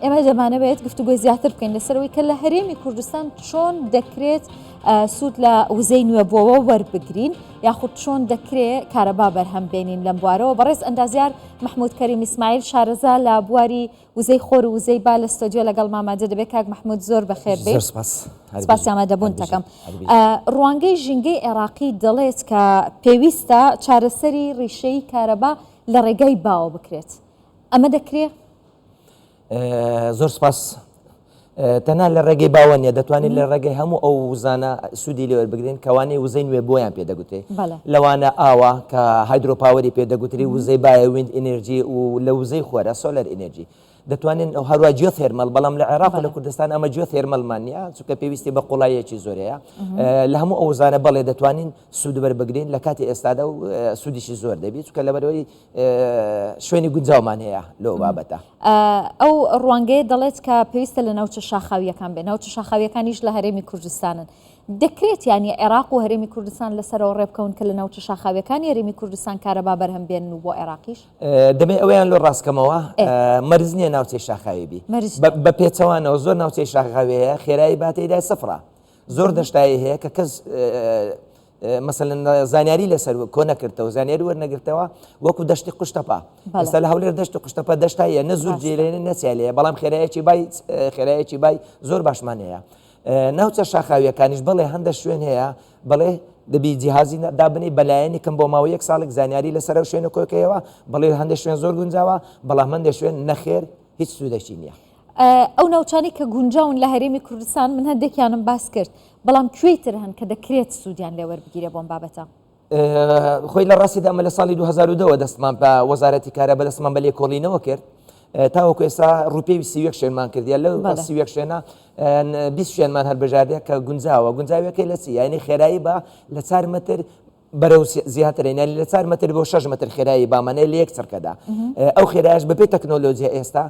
ئێمە دەمانەوێت گفتوگۆی زیاتر بکەین لەسەرەوەی کە لە هەرێمی کوردستان چۆن دەکرێت سوود لە وزەی نوێبووەوە وەربگرین یاخود چۆن دەکرێت کارەبا بەرهەم بێنین لەم بوارەوە. بەڕێز ئەندازیار محمود کەریم ئیسماعیل شارەزا لە بواری وزەی خۆر و وزەی با لە ستۆدیۆ لەگەڵ مامادە دەبێت. کاک محمود زۆر بەخێر بێت. سپاس ئامادەبوون تەکەم. ڕوانگەی ژینگەی عێراقی دەڵێت کە پێویستە چارەسەری ڕیشەی کارەبا لە ڕێگای باوە بکرێت. ئەمە دەکرێت؟ زۆر سپاس. تەنها لە ڕێگەی باوە نیە، دەتوانین لە ڕێگەی هەموو ئەو وزانە سوودی لێوە بگرین کەوانەی وزەی نوێ بۆیان پێدەگوتێ. لەوانە ئاوا کە هایدرۆپاوەری پێدەگوتری، وزەی بایە ویند ئێنێرجی و لە وزەی خۆرە سۆلەر ئێنێرجی. دەتوانین هەروە جیۆثێرمەل، بەڵام لە عێراق و لە کوردستان ئەمە جیۆثێرمەلمان نیە، چونکە پێویستی بە قوڵایەکی زۆرەیە. لە هەموو ئەو وزانە بەڵێ دەتوانین سوود وەربگرین لە کاتی ئێستادا و سوودیشی زۆر دەبێت، چونکە لەبەرەوەی شوێنی گونجاومان هەیە لەو بابەتە. ئەو ڕوانگەیە دەڵێت کە پێویستە لە ناوچە شاخاویەکان بێت، ناوچە شاخاویەکانیش لە هەرێمی کوردستانن. دەکرێت یانی عێراق و هەرێمی کوردستان لەسەرەوە ڕێبکەون کە لە ناوچە شاخاویەکانی هەرێمی کوردستان کارەبا بەرهەم بێنن و بۆ عێراقیش؟ دەبێت ئەویان لە ڕاستکەمەوە مەرز نییە ناوچەی شاخاوی بی بە پێچەوانەوە. زۆر ناوچەی شاخاوەیە خێرایی باتەیدا سفرە، زۆر دەشتایی هەیە کە کەس مثلەن زانیاری لەسەر کۆ نەکردەوە، زانیاری وەرنەگرتەوە، وەکو دەشتی قوشتەپا. ئێستا لە هەولێر دەشتی قوشتەپە دەشتایە نە زوور جێلێنە نەچالەیە، بەڵام خێرایەکی بای زۆر باشمان هەیە. ناوچە شاخاویەکانیش بەڵێ هەندە شوێن هەیە، بەڵێ دەبی جیهازی دابنی بەلایەنی کەم بۆ ماوەی 1 ساڵێک زانیاری لەسەر شوێنە کۆکەیەوە، بەڵێ هەندە شوێن زۆر گونجاوە، بەڵام هەندێک شوێن نەخێر هیچ سوودێکی نییە. ئەو ناوچانی کە گونجاون لە هەرێمی کوردستان من هەندێکیانم باس کرد، بەڵام کوێتر هەن کە دەکرێت سوودیان لێ وەربگیرێ بۆم بابەتە؟ خۆی لە ڕاستیدا ئەمە لە ساڵی 2002 دەستمان بە وەزارەتی کارەبا دەستمان بە لێکۆڵینەوە کرد، تاوەکو ئێستا ڕوپێوی 31 شوێنمان کردیە. لەو 31 شوێنە 20 شوێنمان هەڵبژاردەیە کە گونجاوە. گونجاویەکەی لە چی؟ یعنی خێرایی بە لە 4 متر بەرەو زیاترین، لە 4 متر بۆ 6 متر خێرایی بامانەیە لە یەک چرکەدا. ئەو خێرایش بەپێی تەکنۆلۆژیا ئێستا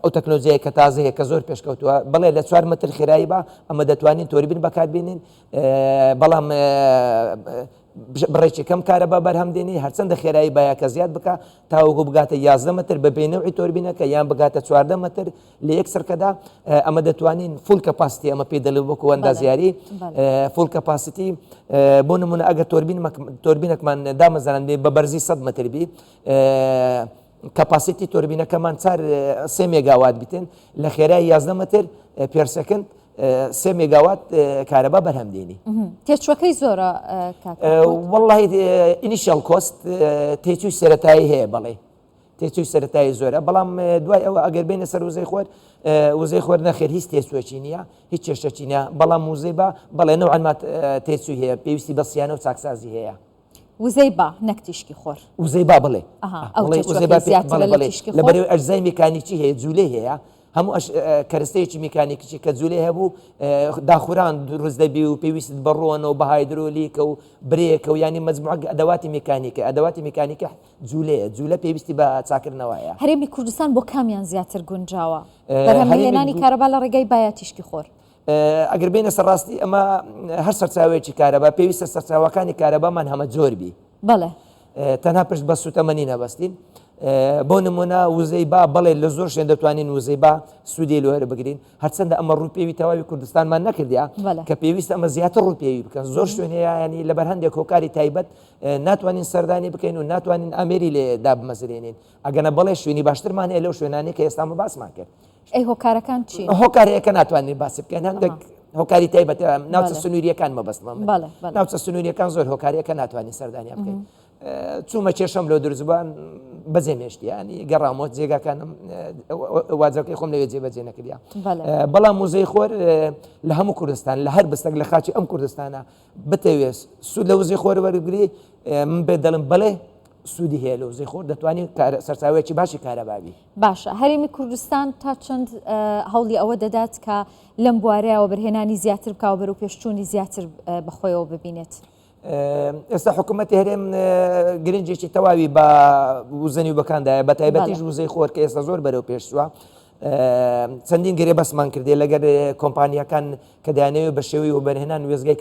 ئەو تەکنۆلۆژیای کە تازەیە کە زۆر پێشکەوتووە، بەڵێ لە 4 متر خێرایی بە ئەمە دەتوانین تۆربین بەکاربێنین، بەڵام بڕێکی کەم کارەبا بەرهەمدێنی هەرچەندە خێرایی باە کە زیاد بکە تاوەکو بگاتە 11 متر بە بینەوەی تۆربینەکە یان بگاتە 14 متر لە یەک سەرکەدا. ئەمە دەتوانین فول کەپاسیتی، ئەمە پێ دەڵێت وەکو ئەندازیاری فول کەپاسیتی. بۆ نمونە ئەگەر تۆربینێکمان دامەزانن بە بەرزی 100 متر بی، کەپاسیتی تۆربینەکەمان 3 مێگاوات بیتن، لە خێرایی 11 متر پێرسەکەند 3 مێگاوات کارەبا بەرهەمدێنی. تێچووەکەی زۆرە وەڵڵاهی ئینیشیال کۆست تێچووی سەرەتایی هەیە، بەڵێ تێچووی سەرەتایی زۆرە، بەڵام دوای ئەوە ئەگەر بینە سەر وزەی خۆر نەخێر هیچ تێچووەکی نییە، هیچ کێشەکی نییە، بەڵام وزەی با بەڵێ نەوعەنما تێچووی هەیە، پێویستی بە سیانە و چاکسازی هەیە. وزەی با نەک تیشکی خۆر، وزەی با بڵێ لەبەرەوەی ئەجزای میکانیکی هەیە، جوولەی هەیە، هەموو کەرەستەیەکی میکانیکیی کە جوولەی هەبوو داخوران دروست دەبی و پێویست بڕۆنەوە بە هایدرۆلیکە و برێکە و ینی مەجموعە ئەدەواتی میکانیکە، ئەدەواتی میکانیکە جوولەیە، جوولە پێویستی بە چاکردنەوەیە. هەرێمی کوردستان بۆ کامیان زیاتر گونجاوە بەرهەمهێنانی کارەبا لە ڕێگەی باە تیشکی خۆر؟ ئەگەر بینە سەرڕاستی ئەمە هەر سەرچاوەیەکی کارەبا پێویستە سەرچاوەکانی کارەبامان هەمە جۆربی، بەڵێ تەنها پشت بە سوتەمەنی نەبەستین. بۆ نمونە وزەی با بەڵێ لە زۆر شوێن دەتوانین وزەی با سوودی لێوەرە بگرین، هەرچەندە ئەمە ڕووپێوی تەواوی کوردستانمان نەکردیا کە پێویستە ئەمە زیاتر ڕووپێوی بکەن. زۆر شوێن هەیە ینی لەبەر هەندێک هۆکاری تایبەت ناتوانین سەردانی بکەین و ناتوانین ئامێری لێ دابمەزرێنین. ئەگەنە بەڵێ شوێنی باشترمان هەیە لەو شوێنانەی کە ئێستامە باسمان کرد. ئەی هۆکارەکان چی؟ هۆکارەکە ناتوانین باسی بکەین، هەندێک هۆکاری تایبەت ناوچە سنووریەکان مەبەستمان، ناوچە سنووریەکان زۆر هۆکاریەکە ناتوانین سەردانیا بکەین. چوومە کێشەم لەو دروستبووان بەجێمێشتی، ینی گەڕامۆ جێگاکانم واجەکەی خۆم لەوێ جێبەجێ نەکردیا. بەڵام وزەی خۆر لە هەموو کوردستان لە هەر بستێک لە خاچی ئەم کوردستانە بتەوێت سوود لە وزەی خۆر وەربگری، من بێ دەڵم بەڵێ سوودی هەیە لە وزەی خۆر، دەتوانین سەرچاوەیەکی باشی کارەبابی. باشە، هەرێمی کوردستان تا چەند هەوڵی ئەوە دەدات کە لەم بوارەیەوە بەرهێنانی زیاتر بکاو بەرەو پێشچوونی زیاتر بەخۆیەوە ببینێت؟ ئێستا حکوومەتی هەرێم گرنگێکی تەواوی بە وزەنی و بەکاندایە، بە تایبەتیش وزەی خۆر کە ئێستا زۆر بەرەو پێشوە. چەندین گرێ بەسمان کردێ لەگەر کۆمپانیەکان کە دایانەوێت بە شێوەی و بەرهێنان وێزگای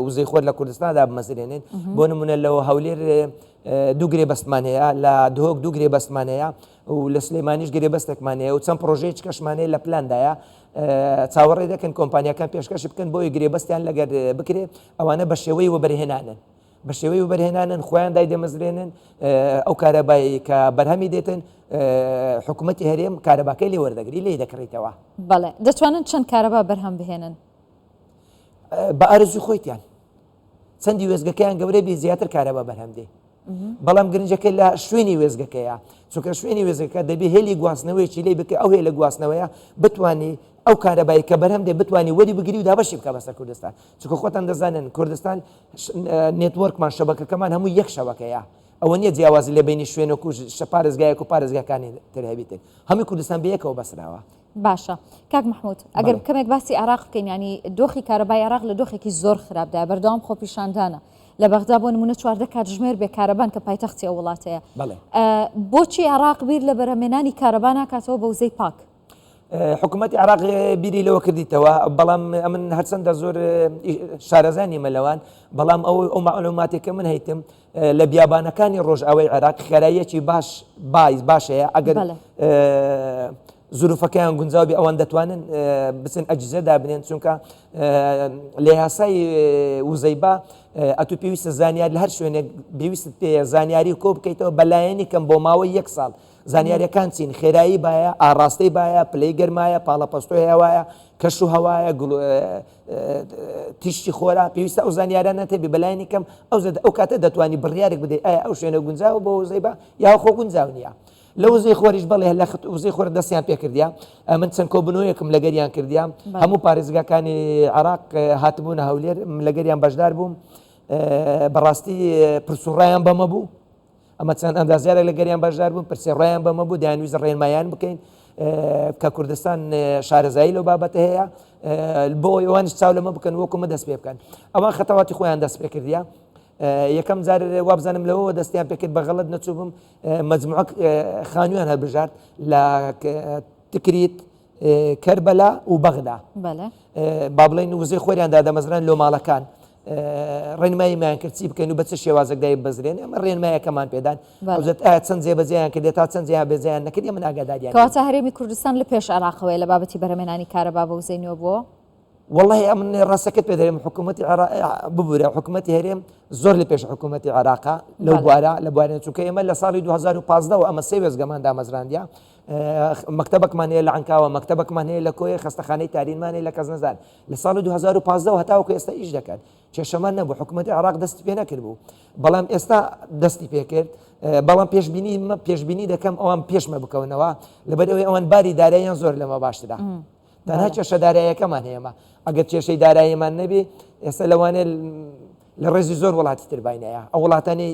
وزەی خۆر لە کوردستاندا بمەزرێنین. بۆ نمونە لەوە هەولێر 2 گرێ بەستمان هەیە، لە دهۆک 2 گرێ بەستمان هەیە، و لە سلێمانیش گرێبەستێکمانەیە و چەند پرۆژەیەک کەشمانەیە لە پلاندایە چاوەڕێ دەکەن کۆمپانیەکان پێشکەش بکەن بۆی گرێبەستیان لەگەر بکرێ ئەوانە بە شێوەی وەبەرهێنانن بە شێوەی وبەرهێنانن خۆیان دای دەمەزرێنن ئەو کارەبایی کە بەرهەمی دێتن حکوومەتی هەرێم کارەباکەی لێ وەردەگری لێ دەکڕیتەوە. بەڵێ دەتوانن چەند کارەبا بەرهەم بهێنن بە ئارزوی خۆیتیان چەندی وێزگەکەیان گەورە بێ زیاتر کارەبا بەرهەم دێ بەڵام گرنجەکەی لە شوێنی وێزگەکەیە چونکە شوێنی وێزەکە دەبێ هێلی گواستنەوەیکی لێ بکە ئەو هێ لە گواستنەوەیە بتوانانی ئەو کارەبایی کە بەرهەم دێ بتوانانی وەری بگری و دابەشی بکە بەسەر کوردستان چونکە خۆتان دەزانن کوردستان نێتوەرکمان شەبەکەکەمان هەموو یەک شەبەکەیە ئەوە نییە جیاوازی لە بینی شوێنە و پارێزگایەک و پارێزگاکانی ترهەبیتن هەمووی کوردستان بەیەکەوە بەسراوە. باشە کاک محمود ئەگەر کەمێک باسی عراق بکەین ینی دۆخی کارەبای عراق لە دۆخێکی زۆر خراپدا بەردەوام خۆپیشاندانە لە بەغدا بۆ نمونە 14 کاتژمێر بێکارەبان کە پایتەختی ئەو وڵاتەیە بۆچی عراق بیر لە بەرەمێنانی کارەبا ناکاتەوە بە وزەی پاک حکوومەتی عراق بیری لەوە کردیتەوە بەڵام ئەمن هەرچەندە زۆر شارەزانی مەلەوان بەڵام ئەو معلوماتێکە من هەیتم لە بیابانەکانی ڕۆژئاوای عراق خێراییەکی باشەیە ئەگەر زروفەکەیان گونجاوی ئەوان دەتوانن بچن ئەجزەدا بنێن چونکە لە یاسای وزەیبا ئەتو پێویستە زانیاری لە هەر شوێنێک پێویستت پێ زانیاری کۆ بکەیتەوە بەلایەنی کەم بۆ ماوەی 1 ساڵ زانیاریەکان چین خێرایی باە ئاڕاستەی باە پلەی گەرمایە پاڵەپەستۆی هەوایە کەش و هەوایە تیشتی خۆرا پێویستە ئەو زانیارانە تێبی بەلایەنی کەم ئەو کاتە دەتوانی بڕیارێک بدەیت ئایا ئەو شوێنە گونجاو بۆ وزەیبا یا خۆ گونجاو نییە لە وزەی خۆریش بڵێ لە وزەی خۆر دەستیان پێ کردیا من چەند کۆبنەوەیەکم لەگەریان کردیان هەموو پارێزگاکانی عراق هاتبوونە هەولێر لەگەریان بەشدار بووم بەڕاستی پرسوڕایان بەمە بوو ئەمە چەند ئەندازیارە لەگەریان بەشدار بووم پرسێڕایان بەمە بوو دەیانویست ڕێنمایان بکەین کە کوردستان شارەزایی لەو بابەتە هەیە بۆ ئەوانش چاو لەمە بکەن وەکومە دەست پێ بکەن ئەوان خەتەواتی خۆیان دەست پێ کردیا یەکەم جار وابزانم لەوە دەستیان پێکرد بەغەڵت نەچوو بم مەجموعە خانوویان هەڵبژارد لە تکریت کەربەلا و بەغدا با بڵێن وزەی خۆریاندا دەمەزران لۆ ماڵەکان ڕێنماییمان کرد چی بکەین و بە چ شێوازەکدای بەزرێن ئەمە ڕێنمایەکەمان پێدان چەند جێبەجێیان کرد تا چەند جێیان بێجیان نەکرد من ئاگاداریان کەواتە هەرێمی کوردستان لە پێش عراقەوەی لە بابەتی بەرهەمێنانی کارەبا بە وزەینەوە بووە والله من ڕاستەکەت پێ دەرێم حکوومەتی ببوورە حکوومەتی هەرێم زۆر لە پێش حکوومەتی عراقا لەو بوارە لە بوارێن چونکە ئێمە لە ساڵی 2015 و ئەمە سێ وێزگەمان دامەزراندیا مەکتەبەکمان هەیە لە عنکاوە مەکتەبەکمان هەیە لە کۆیە خستەخانەی تارینمان هەیە لە کەزنەزار لە ساڵی 2015 هەتاوەکە ئێستا ئیش دەکات کێشەمان نەبوو حکوومەتی عراق دەستی پێ نەکرد بوو بەڵام ئێستا دەستی پێکرد بەڵام پێشبینی دەکەم ئەوان پێشمە بکەونەوە لەبەر ئەوەی ئەوان باری داراییان زۆر لەمە باشترا تەنها کێشە داراییەکەمان هەیەمە ئەگەر کێشەی داراییمان نەبێ ئێستا لەوانێ لە ڕێزی زۆر وڵاتی تربینەیە ئەو وڵاتانی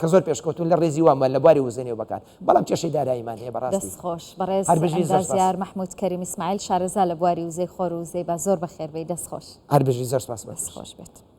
کە زۆر پێشکەوتون لە ڕێزی وامە لە بواری وزەنێ بکات بەڵام کێشەی داراییمان هەیە بەڕاستی دەستخۆش بەڕێز زیار محمود کەریم ئیسماعیل شارەزا لە بواری وزەی خۆر و وزەی با زۆر بەخێربێی دەستخۆش هەر بژی زۆر سپاس دەستخۆش بێت.